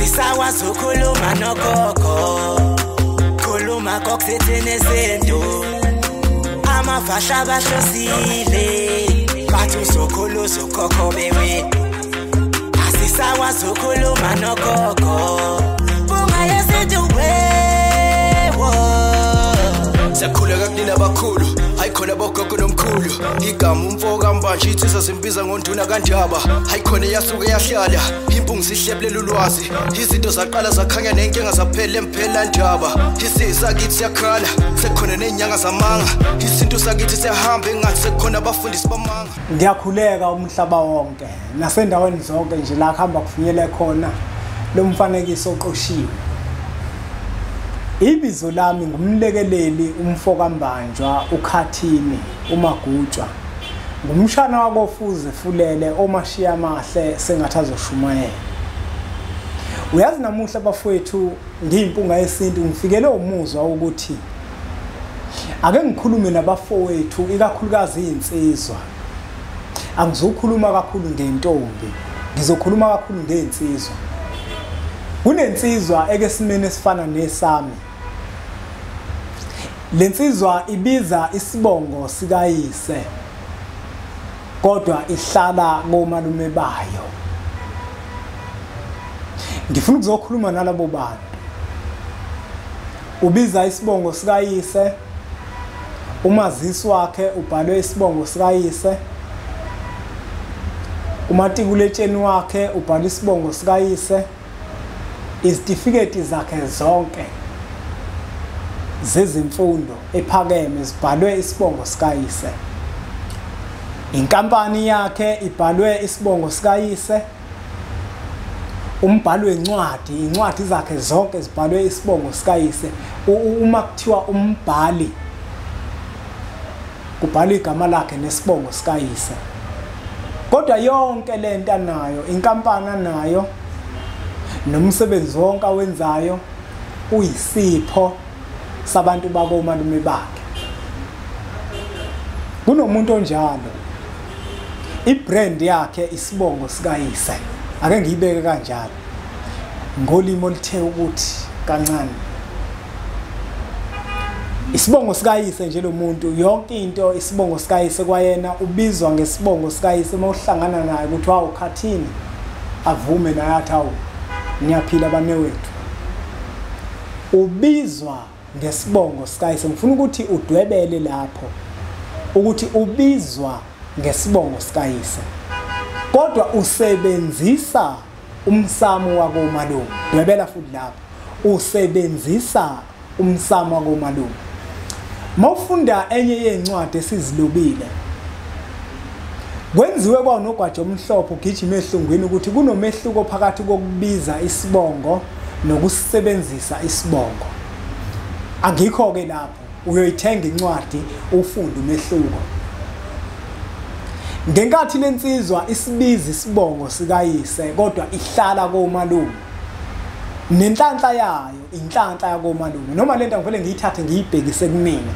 asisakwazi ukukhuluma nogogo khuluma kokusethi nezinto amavasha bahlosile bathi uzokhuluza ugogo bewe asisakwazi ukukhuluma nogogo bungayesethi wewo siyakhuleka kunina abakhulu hayikhona bogogo nomkhulu igama umfoka mbanje itsizwa simbiza ngonduna kanjaba hayikhona yasuke yahlala impungu sihlebulela ulwazi izinto zaqala zakhanya nenkinga zaphela emphela njaba isisa kithi siyakhala sekukhona nenyanga zamanga izinto sakithi siyahamba engathi sekukhona abafundisi bamanga. Ngiyakhuleka umhlaba wonke nasendaweni zonke nje la kuhamba kufinyele khona lo mfanekiso oqoshiwe. Ibizo lami ngumlekeleli umfoka mbanjwa ukhathini umagutshwa. Ngumshana wakofuze fulele omashiya amahle sengathi azoshumayela. Uyazi namuhla bafowethu ngiyimpunga yesintu ngifikele umuzwa ukuthi ake ngikhulume nabafowethu ikakhulukazi izinsizwa. Angizokhuluma kakhulu ngentombi, ngizokhuluma kakhulu ngeinsizwa. Kunensizwa ekesimene esifana nesami. Lensizwa ibiza isibongo sikayise kodwa ihlala komalume bayo. Ngifuna ukuzokhuluma nalabo bantu. Ubiza isibongo sikayise, umazisi wakhe ubhalwe isibongo sikayise, umatikuletsheni wakhe ubhalwe isibongo sikayise, izitifiketi zakhe zonke zezimfundo ephakeme zibhalwe isibongo sikayise. Inkampani yakhe ibhalwe isibongo sikayise. Umbhalo wencwadi, incwadi zakhe zonke zibhalwe isibongo sikayise. Uma kuthiwa umbhali kubhalwe igama lakhe nesibongo sikayise. Kodwa yonke lento anayo, inkampani anayo nomsebenzi wonke awenzayo uyisipho sabantu bakomalume bakhe. Kunomuntu onjalo, ibrand yakhe isibongo sikayise. Ake ngiyibeke kanjalo ngolimo oluthe ukuthi kancane. Isibongo sikayise nje lo muntu yonke into isibongo sikayise kwayena ubizwa ngesibongo sikayise mawuhlangana naye ukuthi wa ukhathini avume naye athi awu niyaphila banewethu. Ubizwa ngesibongo sikayise. Ngifuna ukuthi udwebele lapho ukuthi ubizwa ngesibongo sikayise kodwa usebenzisa umsamo wakomalume. Dwebela futhi lapho usebenzisa umsamo wakomalume. Mawufunda enye yencwadi esizilobile kwenziwe kwanogwaja omhlophe ugijima ehlungwini ukuthi kunomehluko phakathi kokubiza isibongo nokusebenzisa isibongo. Angikho ke lapho uyoyithenga incwadi ufunde umehluko. Ngenkathi lensizwa isibiza isibongo sikayise kodwa ihlala komalume. Nenhlanhla yayo inhlanhla yakomalume. Noma lento ngivele ngiyithathe ngiyibhekise kumina.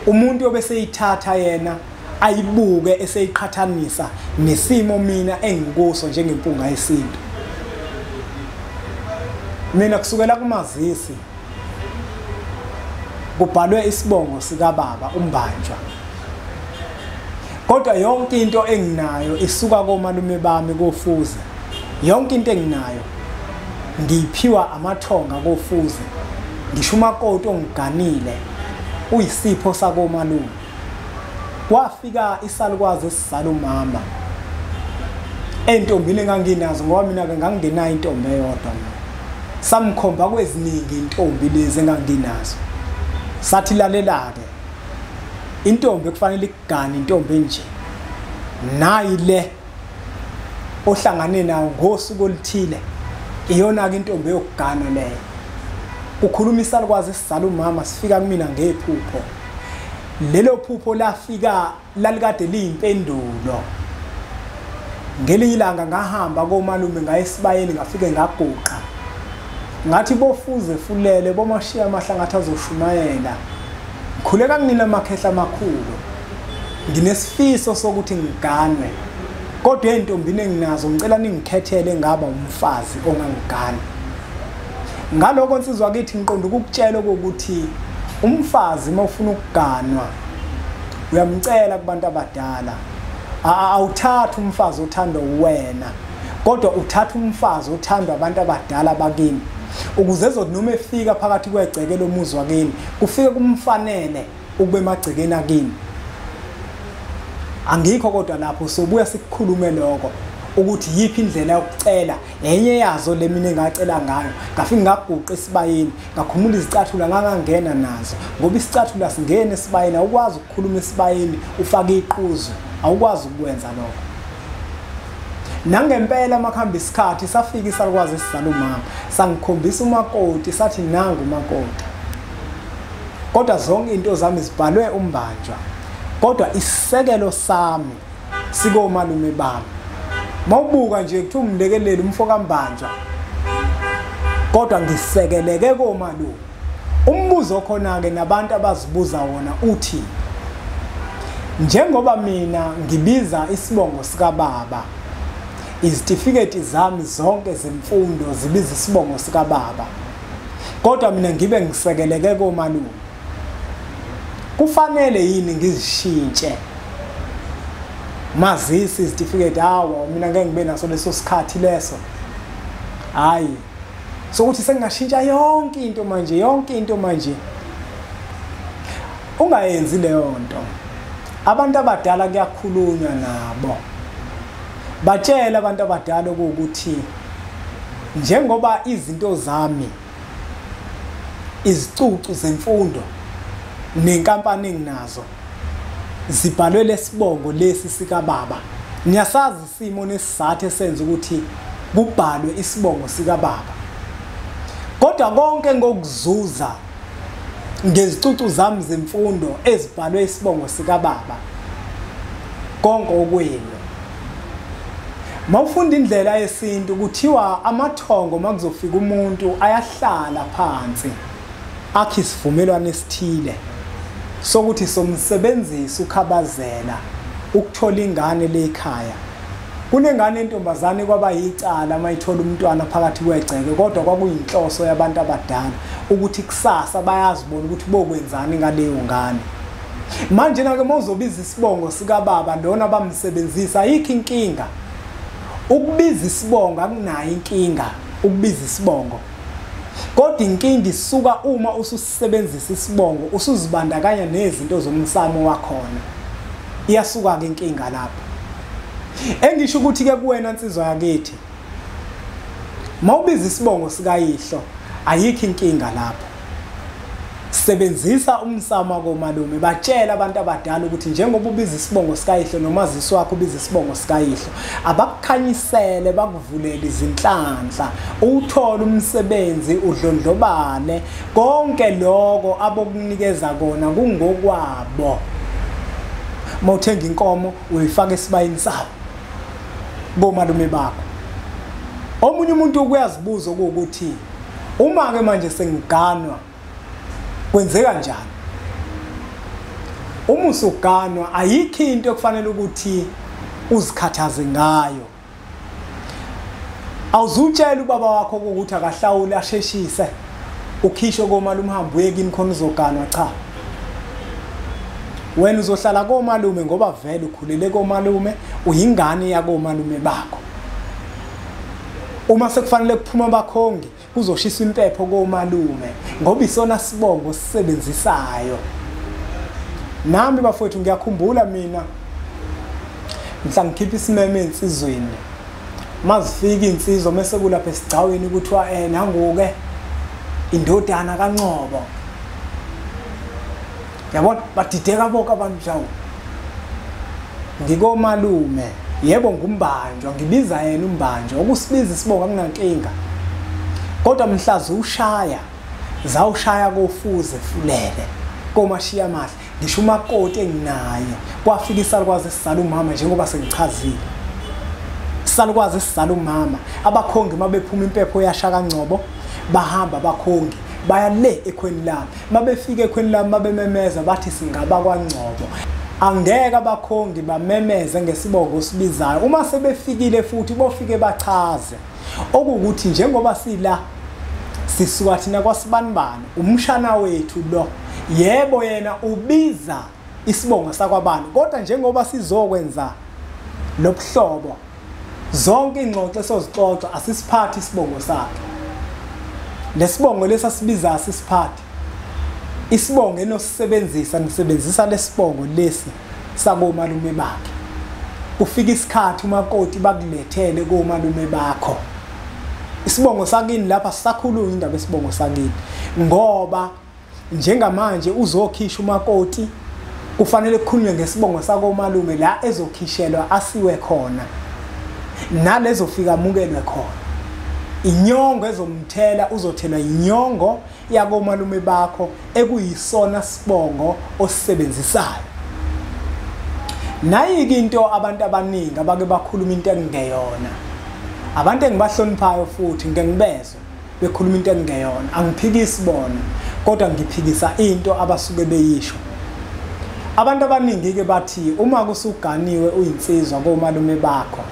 Umuntu obeseyithatha yena ayibuke eseyiqhathanisa nesimo mina engikuso njengempunga yesintu. Mina kusukela kumazisi kubhalwe isibongo sika baba umbanjwa. Kodwa yonke into enginayo isuka komalume bami kofuze. Yonke into enginayo ngiphiwa amathonga kofuze. Ngisho umakoti ongiganile uyisipho sakomalume. Kwafika isalukwazi esizala umama entombini enganginazo ngoba mina ke ngangingenayo intombi eyodwa. Samkhomba kweziningi intombi lezi enganginazo. Sathi lalela ke intombi kufanele ikugane intombi enje nayi le ohlangane nawo ngosuku oluthile iyona ke intombi yokugana leyo. Ukhuluma isalukwazi esizala umama sifika kumina ngephupho. Lelo phupho lafika lalikade liyimpendulo. Ngelinye ilanga ngahamba komalume ngayesibayeni ngafike ngaguqa. Ngathi bofuze fulele bomashiya amahle ngathi azoshumayela. Ngikhuleka kunina amakhehla amakhulu. Nginesifiso sokuthi ngiganwe. Kodwa entombini enginazo ngicela ningikhethele ngaba umfazi ongangigani. ngaloko nsizwa kithi ngiqonda ukukutshela ukuthi umfazi mawufuna ukuganwa uyamcela kubantu abadala. Awuthatha umfazi othandwa uwena, kodwa uthatha umfazi othandwa abantu abadala bakini, ukuze ezothi noma efika phakathi kwegceke lomuzi wakini kufike kumfanele ukube emagcekeni akini. Angikho kodwa lapho sobuya sikukhulume lokho ukuthi yiphi indlela yokucela, enye yazo le mina engacela ngayo, ngafika ngaguqa esibayeni, ngakhumula izicathula ngangangena nazo, ngoba isicathula singene esibayeni, awukwazi ukukhuluma esibayeni ufake iquzu, awukwazi ukwenza lokho. Nangempela makhamba isikhathi safika isalukwazi esizala umama, sangikhombisa umakoti, sathi nangu umakoti. Kodwa zonke into zami zibhalwe umbanjwa, kodwa isisekelo sami sikomalume bami. Mawubuka nje kuthi umlekeleli umfoka mbanjwa, kodwa ngisekeleke komalume. Umbuzo khona ke nabantu abazibuza wona uthi, njengoba mina ngibiza isibongo sika baba, izitifiketi zami zonke zemfundo zibiza isibongo sika baba, kodwa mina ngibe ngisekeleke komalume, kufanele yini ngizishintshe mazisi izitifiketi? Hawa mina ngeke ngibe naso leso sikhathi leso. Hayi, sokuthi sengingashintsha yonke into manje, ungayenzi leyo nto. Abantu abadala kuyakhulunywa nabo, batshela abantu abadala ukuthi njengoba izinto zami, izicucu zemfundo nenkampani enginazo zibhalwe lesibongo lesi sika baba, niyasazi isimo nesizathu esenza ukuthi kubhalwe isibongo sika baba, kodwa konke ngokuzuza ngezicucu zami zemfundo ezibhalwe isibongo sika baba, konke okwenu. Mawufunda indlela yesintu kuthiwa amathongo makuzofika umuntu ayahlala phansi akhe isivumelwano esithile sokuthi somsebenzisi ukhabazela ukuthola ingane lekhaya. Kunengane entombazane kwaba yicala mayithola umntwana phakathi kwegceke, kodwa kwakuyinhloso yabantu abadala ukuthi kusasa bayazibona ukuthi bokwenzani ngaleyo ngane. Manje na ke mawuzobiza isibongo sika baba lona bamsebenzisa, ayikho inkinga ukubiza isibongo, akunayo inkinga ukubiza isibongo, kodwa inkinga isuka uma ususebenzisa isibongo usuzibandakanya nezinto zomsamo wakhona, iyasuka ke inkinga lapho. Engisho ukuthi ke kuwena nsizwa yakithi, mawubiza isibongo sika yihlo ayikho inkinga lapho. Sebenzisa umsamo komalume, batshela abantu abadala ukuthi njengoba ubiza isibongo sika yihlo nomazisi wakho ubiza isibongo sika yihlo, abakukhanyisele bakuvulele izinhlanhla, uthola umsebenzi, udlondlobale, konke lokho abokunikeza kona kungokwabo. Mawuthenga inkomo uyifaka esibayeni sawo bomalume bakho. Omunye umuntu ukuyazibuza ukuthi uma ke manje sengiganwa kwenzeka njani? Uma usuganwa ayikho into okufanele ukuthi uzikhathaze ngayo. Awuzutshela ubaba wakho ukuthi akahlawule asheshise ukhisho komalume uhambe uye kini khona uzoganwa, cha. Wena uzohlala komalume ngoba vele ukhulele komalume, uyingane yakomalume bakho. Uma sekufanele kuphuma abakhongi kuzoshisa impepho komalume ngoba isona sibongo sisebenzisayo. Nami bafowethu ngiyakhumbula mina mhla ngikhipha isimeme insizweni, mazifika insizwa mase kulapha esigcaweni kuthiwa nangoke indodana kaNcobo. Yabona badideka bonke abantu jawu. Ngikomalume, yebo ngumbanjwa, ngibiza yena umbanjwa, ukusibiza isibongo akunankinga. Kodwa mhlazi ushaya, zawushaya kofuze fulele, komashiya amahle, ngisho umakoti enginaye. Kwafika isalukwazi esizala umama njengoba sengichazile. Isalukwazi esizala umama, abakhongi mabephuma impepho yasha kaNcobo, bahamba abakhongi baya le ekhweni lami. Mabefika ekhweni lami mabememeza bathi singaba kwaNcobo. Angeke abakhongi bamemeze ngesibongo osibizayo. Uma sebefikile futhi bofike bachaze okukuthi njengoba sila sisuka thina kwaSibanibani umshana wethu lo yebo yena ubiza isibongo sakwabani kodwa njengoba sizokwenza lobuhlobo zonke ingxoxo esozixoxa asisiphathi isibongo sakhe lesibongo lesasibiza asisiphathi isibongo enosebenzisa nisebenzisa lesibongo lesi sakomalume bakhe ufika isikhathi umakoti bakulethele komalume bakho isibongo sakini lapha sisakhulunywa indaba esibongo sakini ngoba njengamanje uzokhisha umakoti kufanele kukhulunywe ngesibongo sakomalume la ezokhishelwa asiwe khona nalezo fika amukelwe khona inyongo ezomthela uzothelwa inyongo yakomalume bakho ekuyisona sibongo osisebenzisayo nayike into abantu abaningi abake bakhuluma into engeyona abantu engibahloniphayo futhi ngengibezwe bekhuluma into engeyona angiphikisi bona kodwa ngiphikisa into abasuke beyisho abantu abaningi ke bathi uma kusuganiwe uyinsizwa komalume bakho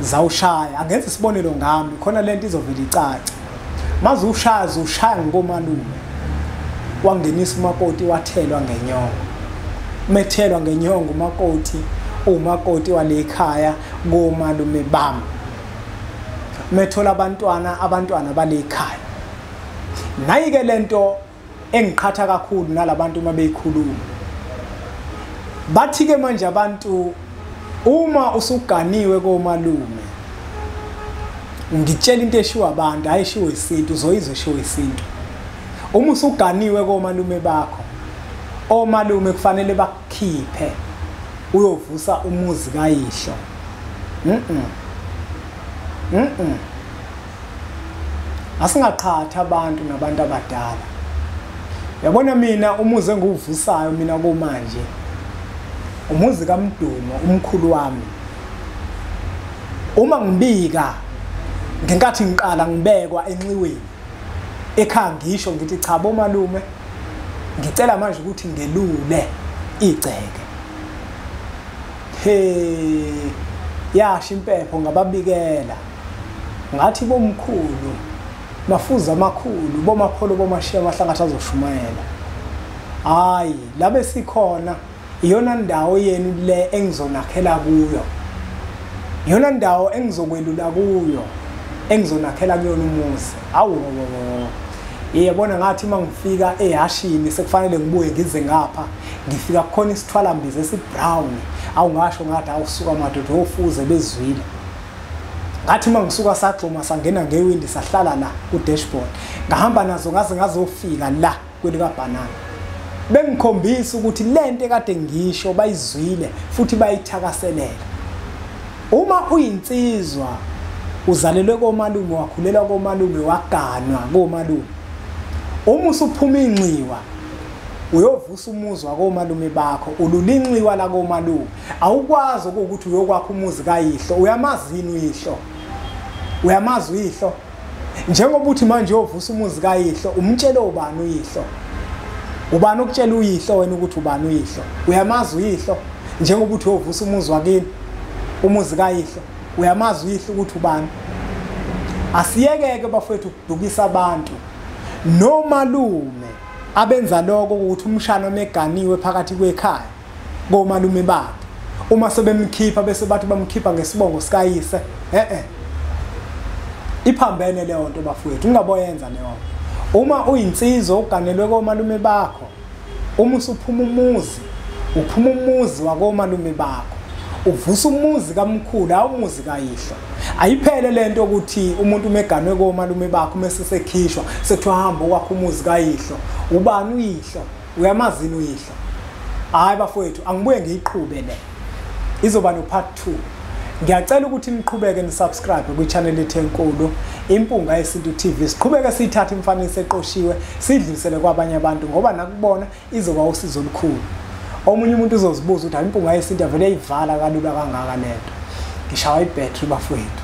zawushaya angenza isibonelo ngami khona lento izovela icaca maze ushaya ngomalume wangenisa umakoti wathelwa ngenyongo methelwa ngenyongo umakoti wale ekhaya komalume bami methola abantwana bale ekhaya nayike lento engiqhatha kakhulu nalabantu uma beyikhuluma bathi ke manje abantu uma usuganiwe komalume ngitshela into eshiwa abantu ayishiwe isintu uzoyizwe eshiwe isintu uma usuganiwe komalume bakho omalume kufanele bakukhiphe uyovusa umuzi kayihlo asingaqhatha abantu nabantu abadala yabona mina umuzi engiwuvusayo mina komanje umuzi kaMdumo umkhulu wami uma ngibika ngenkathi ngiqala ngibekwa enxiweni ekhaya ngisho ngithi cha bomalume ngicela manje ukuthi ngelule igceke yasho impepho ngababikela ngathi bomkhulu mafuza amakhulu bomapholo bomashiya amahlangathi azoshumayela hayi labe sikhona iyona ndawo yenu le engizonakhela kuyo iyona ndawo engizokwelula kuyo engizonakhela kuyona umuzi awu yebona ngathi mangifika ehashini sekufanele ngibuye ngize ngapha ngifika khona isithwala mbiza esibrown awungasho ngathi awusuka madoda ofuze bezwile ngathi mangisuka sagxuma sangena ngewindi sahlala la ku dashboard ngahamba nazo ngazofika la kwelika banana bengikhombisa ukuthi lento ekade ngisho bayizwile futhi bayithakaselela uma uyinsizwa uzalelwe komalume wakhulelwa komalume waganwa komalume uma usuphuma inxiwa uyovusa umuzi wakomalume bakho ululinxiwa la komalume awukwazi ukuthi uyokwakha umuzi kayihlo uyamazini uyihlo uyamazi uyihlo njengoba uthi manje uyovusa umuzi kayihlo umtshela ubani uyihlo ubani ukutshela uyihlo wena ukuthi ubani uyihlo uyamazi uyihlo njengoba uthi uyovusa umuzi wakini umuzi kayihlo uyamazi uyihlo ukuthi ubani asiyekeke bafethu ukudukisa abantu nomalume abenza lokho ukuthi umshana meganiwe phakathi kwekhaya komalume bakhe uma sebemkhipha bese bathi bamkhipha ngesibongo sikayise iphambene leyo nto bafethu ungaboyenza leyo uma uyinsizwa uganelwe komalume bakho uma usuphuma umuzi wakomalume bakho uvusa umuzi kamkhulu awumuzi kayihlo ayiphele lento ukuthi umuntu meganwe komalume bakho mase sekhishwa sekuthiwa hamba kwakho umuzi kayihlo ubani uyihlo uyamazini uyihlo hayi bafowethu angibuye ngiyiqhube le izoba no part 2 ngiyacela ukuthi niqhubeke nisubscribe ku channel yethu enkulu Impunga Yesintu TV siqhubeke sithatha imfanisi eqoshiwe sidlulisele kwabanye abantu ngoba nakubona izoba usizo olukhulu omunye umuntu uzozibuza ukuthi Impunga Yesintu avele ivala kalula kangaka lento ngishawa ibattery bafowethu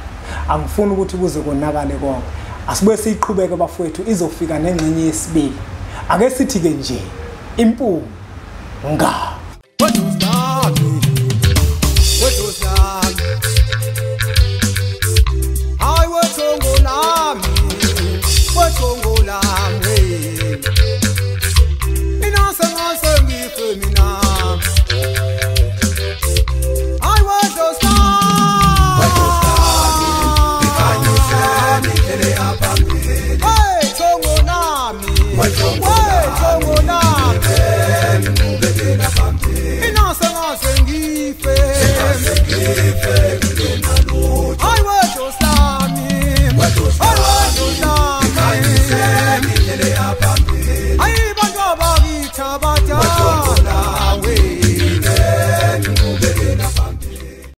angifuni ukuthi kuze konakale konke asibuye siqhubeke bafowethu izofika nengxenye yesibili ake sithi ke nje impunga